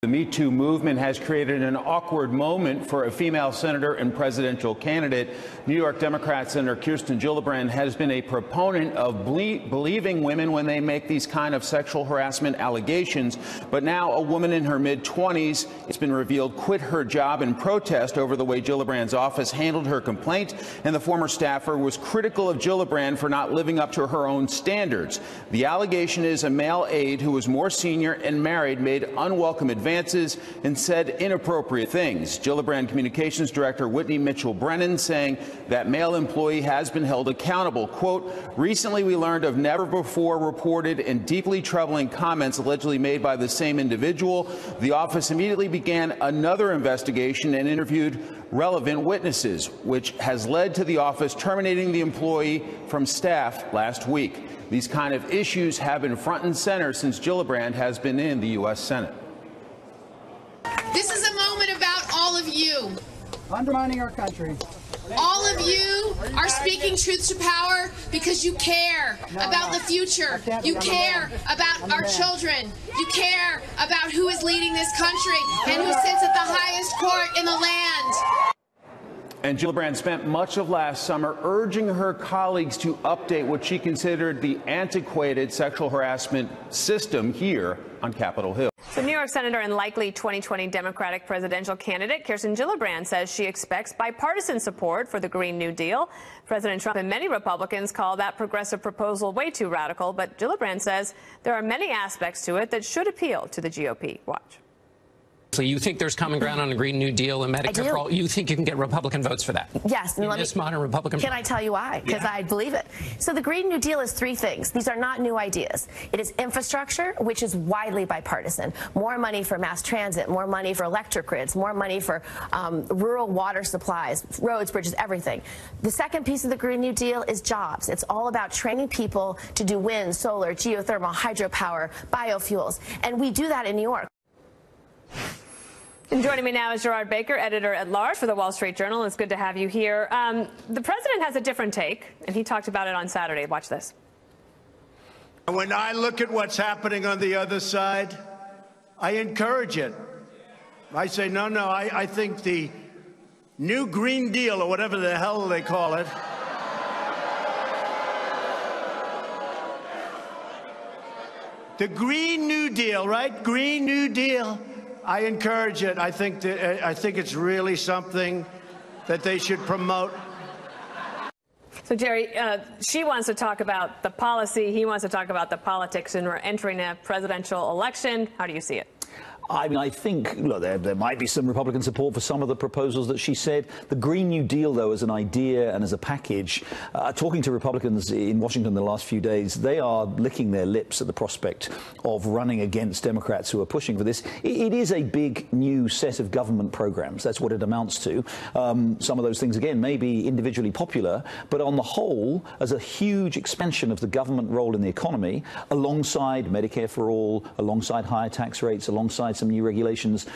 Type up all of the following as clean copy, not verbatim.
The Me Too movement has created an awkward moment for a female senator and presidential candidate. New York Democrat Senator Kirsten Gillibrand has been a proponent of believing women when they make these kind of sexual harassment allegations. But now a woman in her mid-20s, it's been revealed, quit her job in protest over the way Gillibrand's office handled her complaint. And the former staffer was critical of Gillibrand for not living up to her own standards. The allegation is a male aide who was more senior and married made unwelcome advances and said inappropriate things. Gillibrand Communications Director Whitney Mitchell Brennan saying that male employee has been held accountable. Quote, recently we learned of never before reported and deeply troubling comments allegedly made by the same individual. The office immediately began another investigation and interviewed relevant witnesses, which has led to the office terminating the employee from staff last week. These kind of issues have been front and center since Gillibrand has been in the U.S. Senate. This is a moment about all of you. Undermining our country. All of you are speaking truth to power because you care about the future. You care about our children. You care about who is leading this country and who sits at the highest court in the land. And Gillibrand spent much of last summer urging her colleagues to update what she considered the antiquated sexual harassment system here on Capitol Hill. So New York Senator and likely 2020 Democratic presidential candidate Kirsten Gillibrand says she expects bipartisan support for the Green New Deal. President Trump and many Republicans call that progressive proposal way too radical, but Gillibrand says there are many aspects to it that should appeal to the GOP. Watch. So you think there's common ground on a Green New Deal and Medicare for all? You think you can get Republican votes for that? Yes. And this modern Republican. Can I tell you why? Because I believe it. So the Green New Deal is three things. These are not new ideas. It is infrastructure, which is widely bipartisan. More money for mass transit, more money for electric grids, more money for rural water supplies, roads, bridges, everything. The second piece of the Green New Deal is jobs. It's all about training people to do wind, solar, geothermal, hydropower, biofuels. And we do that in New York. And joining me now is Gerard Baker, editor-at-large for the Wall Street Journal. It's good to have you here. The president has a different take, and he talked about it on Saturday. Watch this. When I look at what's happening on the other side, I encourage it. I say, no, I think the new Green Deal, or whatever the hell they call it, the Green New Deal, right? Green New Deal. I encourage it. I think it's really something that they should promote. So, Jerry, she wants to talk about the policy. He wants to talk about the politics, and we're entering a presidential election. How do you see it? I mean, I think, look, there might be some Republican support for some of the proposals that she said. The Green New Deal, though, as an idea and as a package, talking to Republicans in Washington the last few days, they are licking their lips at the prospect of running against Democrats who are pushing for this. It is a big new set of government programs. That's what it amounts to. Some of those things, again, may be individually popular, but on the whole, as a huge expansion of the government role in the economy, alongside Medicare for all, alongside higher tax rates, alongside some new regulations.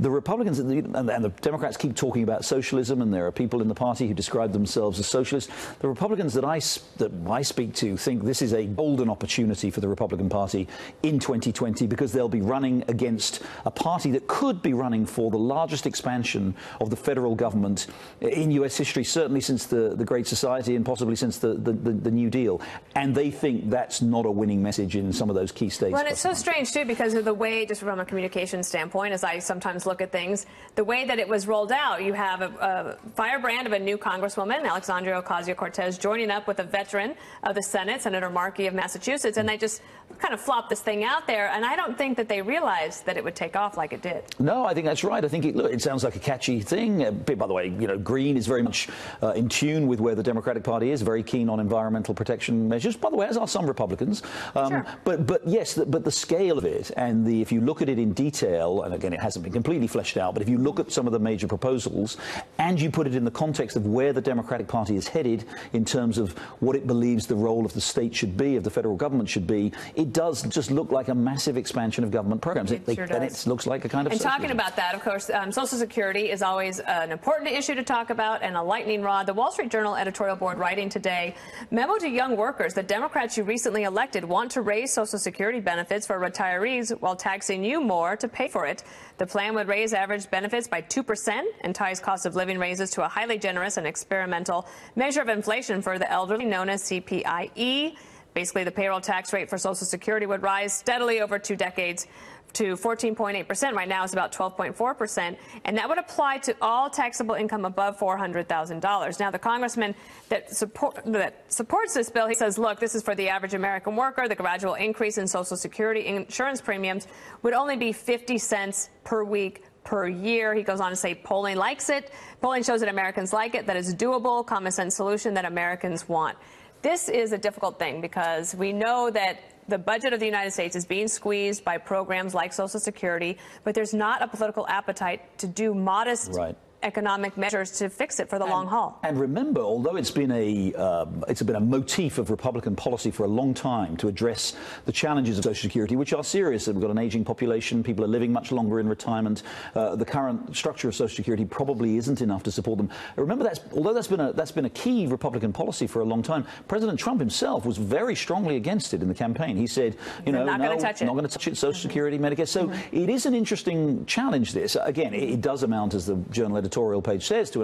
The Republicans and the Democrats keep talking about socialism, and there are people in the party who describe themselves as socialists. The Republicans that I speak to think this is a golden opportunity for the Republican Party in 2020, because they'll be running against a party that could be running for the largest expansion of the federal government in U.S. history, certainly since the Great Society and possibly since the New Deal. And they think that's not a winning message in some of those key states. Well, and it's so strange, too, because of the way, just from a communication standpoint, as I sometimes look at things, the way that it was rolled out. You have a firebrand of a new Congresswoman, Alexandria Ocasio-Cortez, joining up with a veteran of the Senate, Senator Markey of Massachusetts, and they just kind of flopped this thing out there, and I don't think that they realized that it would take off like it did. No, I think that's right. I think it sounds like a catchy thing. By the way, you know, Green is very much in tune with where the Democratic Party is, very keen on environmental protection measures, by the way, as are some Republicans. Sure. But yes, but the scale of it, and if you look at it in detail, and again, it hasn't been completely fleshed out, but if you look at some of the major proposals and you put it in the context of where the Democratic Party is headed in terms of what it believes the role of the state should be, of the federal government should be, it does just look like a massive expansion of government programs. It sure does. And it looks like a kind of And socialism. talking about that, of course, Social Security is always an important issue to talk about and a lightning rod. The Wall Street Journal editorial board writing today, memo to young workers, the Democrats you recently elected want to raise Social Security benefits for retirees while taxing you more to to pay for it. The plan would raise average benefits by 2% and ties cost of living raises to a highly generous and experimental measure of inflation for the elderly known as CPIE. Basically, the payroll tax rate for Social Security would rise steadily over 2 decades to 14.8%. Right now, it's about 12.4%, and that would apply to all taxable income above $400,000. Now, the congressman that supports this bill, he says, look, this is for the average American worker. The gradual increase in Social Security insurance premiums would only be 50 cents per week per year. He goes on to say polling likes it. Polling shows that Americans like it, that it's a doable, common sense solution that Americans want. This is a difficult thing because we know that the budget of the United States is being squeezed by programs like Social Security, but there's not a political appetite to do modest economic measures to fix it for the long haul. And remember, although it's been a motif of Republican policy for a long time to address the challenges of Social Security, which are serious. We've got an aging population, people are living much longer in retirement. The current structure of Social Security probably isn't enough to support them. Remember, although that's been a key Republican policy for a long time, President Trump himself was very strongly against it in the campaign. He said, not going to touch it. Not going to touch it, Social Security, Medicare. So it is an interesting challenge, this. Again, it does amount, as the Journal editorial page says, to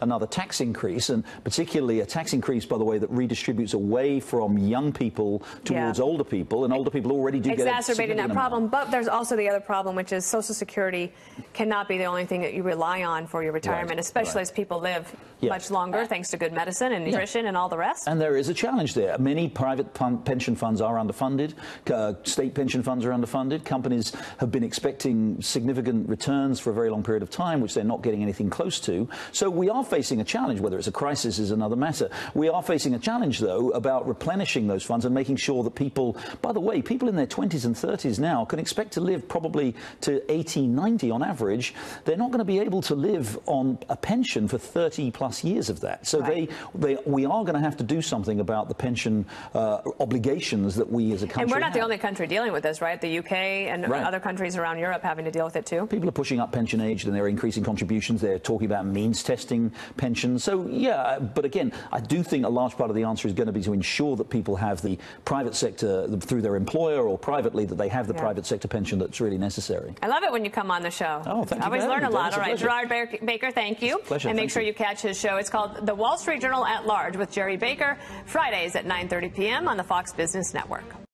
another tax increase, and particularly a tax increase, by the way, that redistributes away from young people towards older people, and older people already do get exacerbating that problem. But there's also the other problem, which is Social Security cannot be the only thing that you rely on for your retirement, especially as people live much longer, thanks to good medicine and nutrition and all the rest. And there is a challenge there. Many private pension funds are underfunded. State pension funds are underfunded. Companies have been expecting significant returns for a very long period of time, which they're not getting anything close to. So we are facing a challenge. Whether it's a crisis is another matter. We are facing a challenge, though, about replenishing those funds and making sure that people, by the way, people in their 20s and 30s now can expect to live probably to 80, 90 on average. They're not going to be able to live on a pension for 30 plus years of that. So we are going to have to do something about the pension obligations that we as a country And we're not have. the only country dealing with this, right? The UK and other countries around Europe having to deal with it too. People are pushing up pension age and they're increasing contributions. They're talking about means testing pensions. So, yeah, but again, I do think a large part of the answer is going to be to ensure that people have the private sector through their employer or privately, that they have the private sector pension that's really necessary. I love it when you come on the show. Oh, thank you. I always learn a lot. All right, Gerard Baker, thank you. Pleasure. And make sure you catch his show. It's called The Wall Street Journal at Large with Jerry Baker, Fridays at 9:30 p.m. on the Fox Business Network.